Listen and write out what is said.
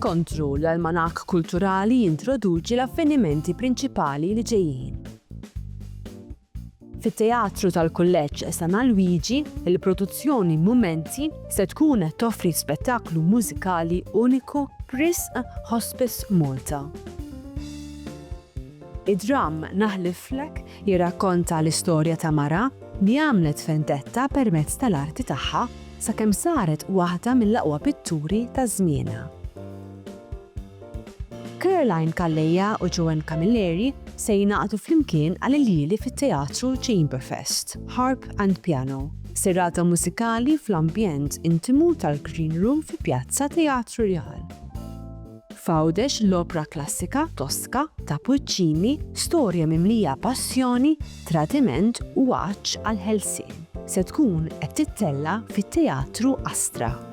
inkontru l-almanak kulturali jintroduċi l-avvenimenti prinċipali li ġejjin. Fit-Teatru tal-Kulleġġ San Luigi, il-produzzjoni Mumenti se tkun qed toffri spettaklu mużikali uniku Prisq Hospice Malta. Id-dram Naħliflek jirrakkonta l-istorja ta' mara li għamlet vendetta permezz tal-arti tagħha sakemm saret waħda mill-aqwa pitturi ta' żmienha. Caroline Calleja u Joan Camilleri se jingħaqdu flimkien għal-lili fit-Teatru Chamberfest, Harp and Piano, serata mużikali fl-ambjent intimu tal-Green Room fi Pjazza Teatru Real. Fawdex l-opra klassika Tosca ta' Puccini, storja mimlija passjoni, tradiment u għaġġ għal-ħelsien. Se tkun qed tittella fit-Teatru Astra.